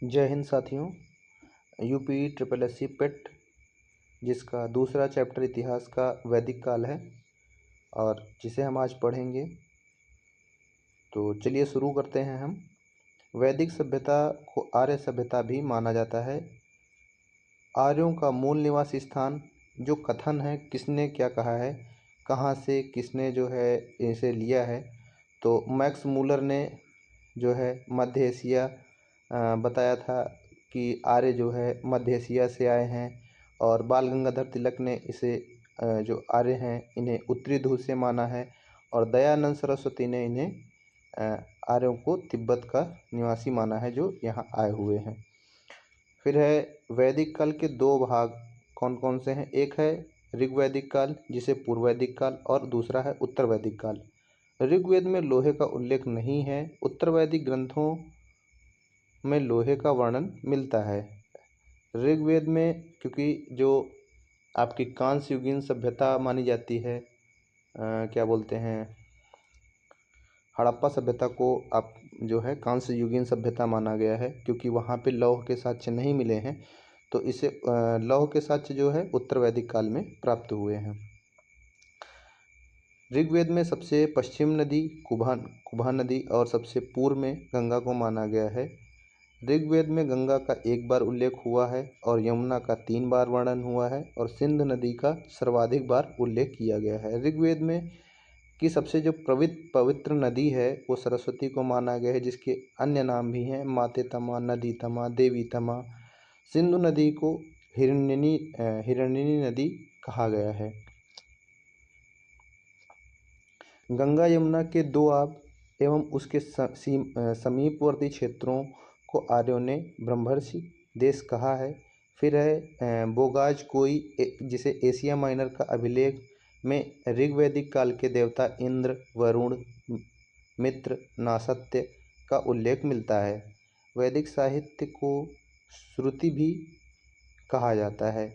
जय हिंद साथियों। UP triple S C पेट जिसका दूसरा चैप्टर इतिहास का वैदिक काल है और जिसे हम आज पढ़ेंगे। तो चलिए शुरू करते हैं हम। वैदिक सभ्यता को आर्य सभ्यता भी माना जाता है। आर्यों का मूल निवासी स्थान जो कथन है किसने क्या कहा है, कहाँ से किसने जो है इसे लिया है, तो मैक्स मूलर ने जो है मध्य एशिया बताया था कि आर्य जो है मध्य एशिया से आए हैं। और बाल गंगाधर तिलक ने इसे जो आर्य हैं इन्हें उत्तरी ध्रुव से माना है। और दयानंद सरस्वती ने इन्हें आर्यों को तिब्बत का निवासी माना है जो यहाँ आए हुए हैं। फिर है वैदिक काल के दो भाग कौन कौन से हैं। एक है ऋग्वैदिक काल जिसे पूर्व वैदिक काल, और दूसरा है उत्तर वैदिक काल। ऋग्वेद में लोहे का उल्लेख नहीं है। उत्तर वैदिक ग्रंथों में लोहे का वर्णन मिलता है। ऋग्वेद में क्योंकि जो आपकी कांस्य युगीन सभ्यता मानी जाती है, क्या बोलते हैं, हड़प्पा सभ्यता को आप जो है कांस्य युगीन सभ्यता माना गया है क्योंकि वहाँ पे लौह के साक्ष्य नहीं मिले हैं। तो इसे लौह के साक्ष्य जो है उत्तर वैदिक काल में प्राप्त हुए हैं। ऋग्वेद में सबसे पश्चिम नदी कुबा नदी और सबसे पूर्व में गंगा को माना गया है। ऋग्वेद में गंगा का एक बार उल्लेख हुआ है और यमुना का 3 बार वर्णन हुआ है और सिंध नदी का सर्वाधिक बार उल्लेख किया गया है। ऋग्वेद में की सबसे जो पवित्र नदी है वो सरस्वती को माना गया है, जिसके अन्य नाम भी हैं माते तमा, नदी तमा, देवी तमा। सिंधु नदी को हिरण्यनी नदी कहा गया है। गंगा यमुना के दोआब एवं उसके समीपवर्ती क्षेत्रों को आर्यों ने ब्रह्मर्षि देश कहा है। फिर है बोगाज कोई जिसे एशिया माइनर का अभिलेख में ऋग्वैदिक काल के देवता इंद्र, वरुण, मित्र, नासत्य का उल्लेख मिलता है। वैदिक साहित्य को श्रुति भी कहा जाता है।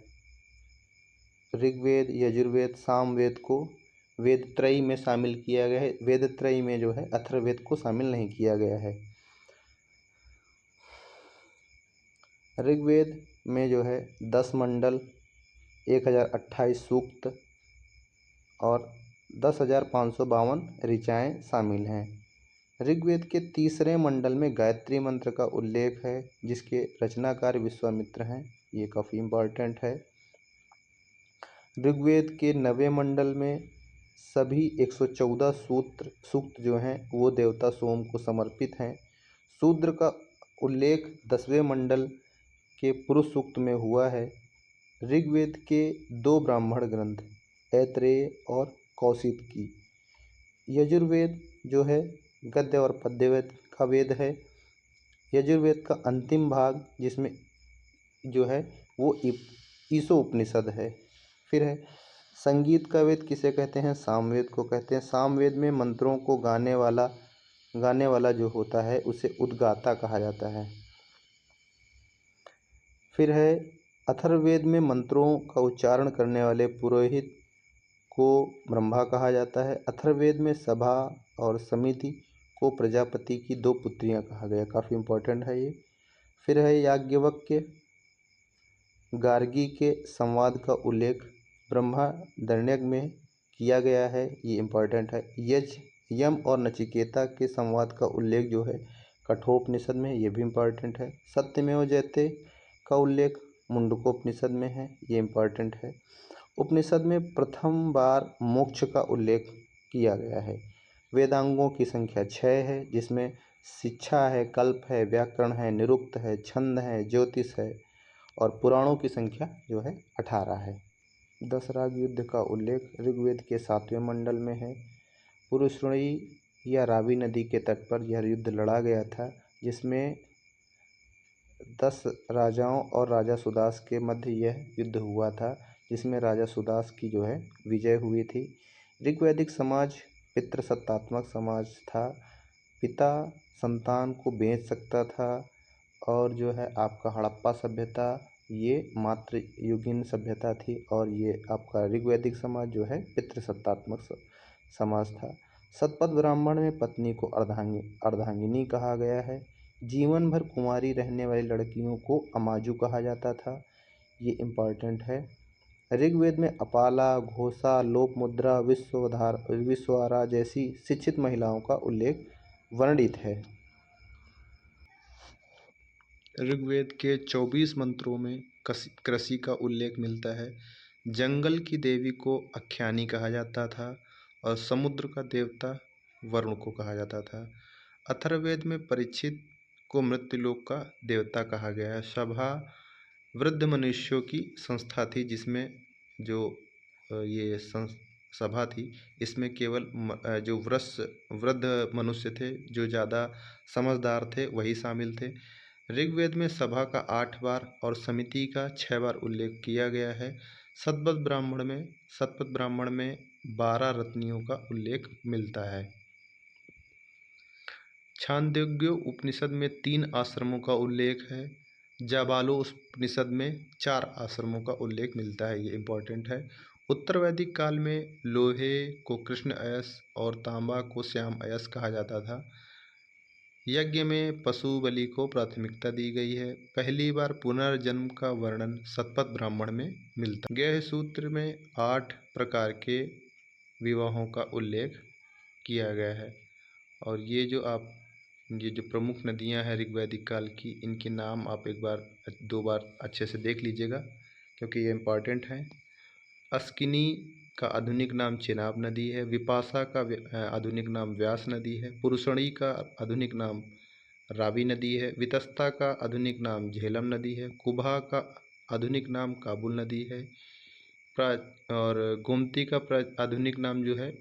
ऋग्वेद, यजुर्वेद, सामवेद को वेदत्रयी में शामिल किया गया है। वेदत्रयी में जो है अथर्ववेद को शामिल नहीं किया गया है। ऋग्वेद में जो है 10 मंडल, 1028 सूक्त और 10,552 ऋचाएँ शामिल हैं। ऋग्वेद के तीसरे मंडल में गायत्री मंत्र का उल्लेख है जिसके रचनाकार विश्वामित्र हैं। ये काफ़ी इम्पॉर्टेंट है। ऋग्वेद के 9वें मंडल में सभी 114 सूक्त जो हैं वो देवता सोम को समर्पित हैं। शूद्र का उल्लेख 10वें मंडल के पुरुष सूक्त में हुआ है। ऋग्वेद के 2 ब्राह्मण ग्रंथ ऐतरेय और कौशिकी। यजुर्वेद जो है गद्य और पद्य का वेद है। यजुर्वेद का अंतिम भाग जिसमें जो है वो ईशोपनिषद है। फिर है संगीत का वेद किसे कहते हैं, सामवेद को कहते हैं। सामवेद में मंत्रों को गाने वाला जो होता है उसे उद्गाता कहा जाता है। फिर है अथर्ववेद में मंत्रों का उच्चारण करने वाले पुरोहित को ब्रह्मा कहा जाता है। अथर्ववेद में सभा और समिति को प्रजापति की 2 पुत्रियां कहा गया। काफ़ी इम्पोर्टेंट है ये। फिर है याज्ञवल्क्य गार्गी के संवाद का उल्लेख ब्रह्मदण्डक में किया गया है। ये इम्पोर्टेंट है। यम और नचिकेता के संवाद का उल्लेख जो है कठोपनिषद में, ये भी इम्पोर्टेंट है। सत्यमेव जयते का उल्लेख मुंडकोपनिषद में है। ये इम्पोर्टेंट है। उपनिषद में प्रथम बार मोक्ष का उल्लेख किया गया है। वेदांगों की संख्या 6 है जिसमें शिक्षा है, कल्प है, व्याकरण है, निरुक्त है, छंद है, ज्योतिष है। और पुराणों की संख्या जो है 18 है। दशराग युद्ध का उल्लेख ऋग्वेद के 7वें मंडल में है। पुरुषणी या रावी नदी के तट पर यह युद्ध लड़ा गया था जिसमें 10 राजाओं और राजा सुदास के मध्य यह युद्ध हुआ था, जिसमें राजा सुदास की जो है विजय हुई थी। ऋग्वैदिक समाज पितृसत्तात्मक समाज था। पिता संतान को बेच सकता था। और जो है आपका हड़प्पा सभ्यता ये मातृ युगीन सभ्यता थी और ये आपका ऋग्वैदिक समाज जो है पितृसत्तात्मक समाज था। सतपथ ब्राह्मण में पत्नी को अर्धांगिनी कहा गया है। जीवन भर कुंवारी रहने वाली लड़कियों को अमाजु कहा जाता था। ये इम्पॉर्टेंट है। ऋग्वेद में अपाला, घोषा, लोपमुद्रा, विश्वारा जैसी शिक्षित महिलाओं का उल्लेख वर्णित है। ऋग्वेद के 24 मंत्रों में कृषि का उल्लेख मिलता है। जंगल की देवी को अख्यानी कहा जाता था और समुद्र का देवता वरुण को कहा जाता था। अथर्ववेद में परीक्षित को मृत्युलोक का देवता कहा गया है। सभा वृद्ध मनुष्यों की संस्था थी, जिसमें जो ये सभा थी, इसमें केवल जो वृद्ध मनुष्य थे, जो ज़्यादा समझदार थे, वही शामिल थे। ऋग्वेद में सभा का 8 बार और समिति का 6 बार उल्लेख किया गया है। शतपथ ब्राह्मण में 12 रत्नियों का उल्लेख मिलता है। छांदोग्य उपनिषद में 3 आश्रमों का उल्लेख है। जाबालो उपनिषद में 4 आश्रमों का उल्लेख मिलता है। ये इम्पोर्टेंट है। उत्तर वैदिक काल में लोहे को कृष्ण अयस और तांबा को श्याम अयस कहा जाता था। यज्ञ में पशु बलि को प्राथमिकता दी गई है। पहली बार पुनर्जन्म का वर्णन शतपथ ब्राह्मण में मिलता है। गेह सूत्र में 8 प्रकार के विवाहों का उल्लेख किया गया है। और ये जो प्रमुख नदियां हैं ऋग्वैदिक काल की, इनके नाम आप 2 बार अच्छे से देख लीजिएगा, क्योंकि ये इम्पॉर्टेंट हैं। अस्किनी का आधुनिक नाम चेनाब नदी है। विपाशा का आधुनिक नाम व्यास नदी है। पुरुषणी का आधुनिक नाम रावी नदी है। वितस्ता का आधुनिक नाम झेलम नदी है। कुबा का आधुनिक नाम काबुल नदी है। और गोमती का आधुनिक नाम जो है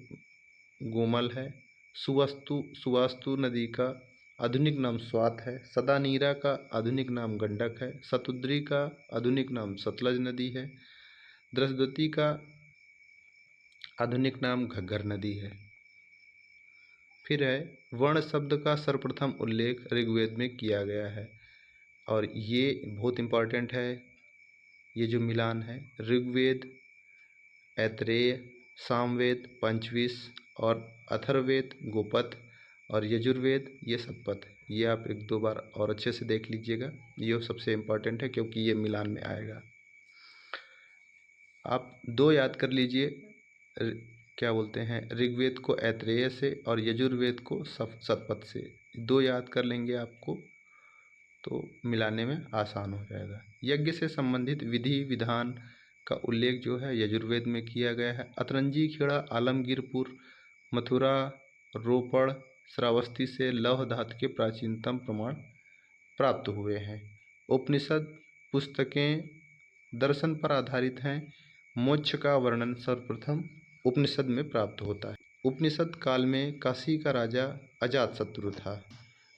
गोमल है। सुवास्तु नदी का आधुनिक नाम स्वात है। सदानीरा का आधुनिक नाम गंडक है। शतुद्री का आधुनिक नाम सतलज नदी है। द्रस्वती का आधुनिक नाम घग्गर नदी है। फिर है वर्ण शब्द का सर्वप्रथम उल्लेख ऋग्वेद में किया गया है, और ये बहुत इम्पॉर्टेंट है। ये जो मिलान है, ऋग्वेद, ऐतरेय, सामवेद, पंचविश और अथर्ववेद गोपथ और यजुर्वेद ये शतपथ। ये आप 1-2 बार और अच्छे से देख लीजिएगा। ये सबसे इम्पॉर्टेंट है, क्योंकि ये मिलान में आएगा। आप 2 याद कर लीजिए, क्या बोलते हैं, ऋग्वेद को ऐतरेय से और यजुर्वेद को शतपथ से। 2 याद कर लेंगे आपको तो मिलाने में आसान हो जाएगा। यज्ञ से संबंधित विधि विधान का उल्लेख जो है यजुर्वेद में किया गया है। अतरंजी खेड़ा, आलमगीरपुर, मथुरा, रोपड़, श्रावस्ती से लौह धातु के प्राचीनतम प्रमाण प्राप्त हुए हैं। उपनिषद पुस्तकें दर्शन पर आधारित हैं। मोक्ष का वर्णन सर्वप्रथम उपनिषद में प्राप्त होता है। उपनिषद काल में काशी का राजा अजातशत्रु था।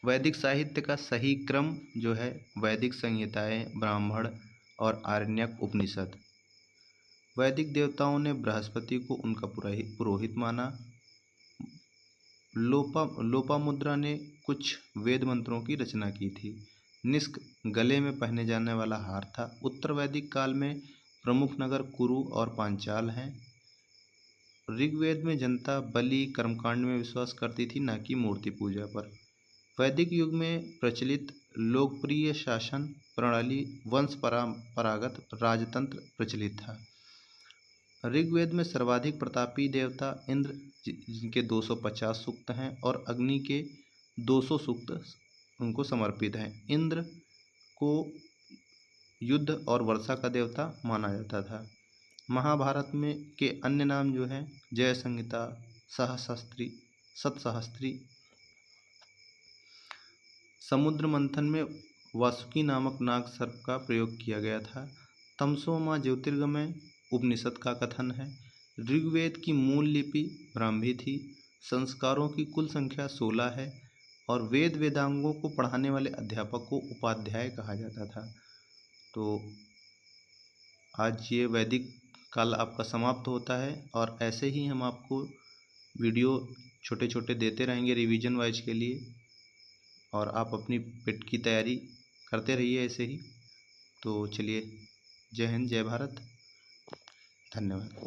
वैदिक साहित्य का सही क्रम जो है वैदिक संहिताएं, ब्राह्मण और आरण्यक उपनिषद। वैदिक देवताओं ने बृहस्पति को उनका पुरोहित माना। लोपामुद्रा ने कुछ वेद मंत्रों की रचना की थी। निष्क गले में पहने जाने वाला हार था। उत्तर वैदिक काल में प्रमुख नगर कुरु और पांचाल हैं। ऋग्वेद में जनता बलि कर्मकांड में विश्वास करती थी, न कि मूर्ति पूजा पर। वैदिक युग में प्रचलित लोकप्रिय शासन प्रणाली वंश परंपरागत राजतंत्र प्रचलित था। ऋग्वेद में सर्वाधिक प्रतापी देवता इंद्र, जिनके 250 सूक्त हैं, और अग्नि के 200 सूक्त उनको समर्पित हैं। इंद्र को युद्ध और वर्षा का देवता माना जाता था। महाभारत में के अन्य नाम जो हैं जय संहिता, सहस्त्री, सतसहस्त्री। समुद्र मंथन में वासुकी नामक नाग सर्प का प्रयोग किया गया था। तमसोमा ज्योतिर्गमय उपनिषद का कथन है। ऋग्वेद की मूल लिपि ब्राह्मी थी। संस्कारों की कुल संख्या 16 है और वेदांगों को पढ़ाने वाले अध्यापक को उपाध्याय कहा जाता था। तो आज ये वैदिक काल आपका समाप्त होता है, और ऐसे ही हम आपको वीडियो छोटे छोटे देते रहेंगे रिवीजन वाइज के लिए, और आप अपनी पेट की तैयारी करते रहिए ऐसे ही। तो चलिए, जय हिंद, जय भारत, धन्यवाद।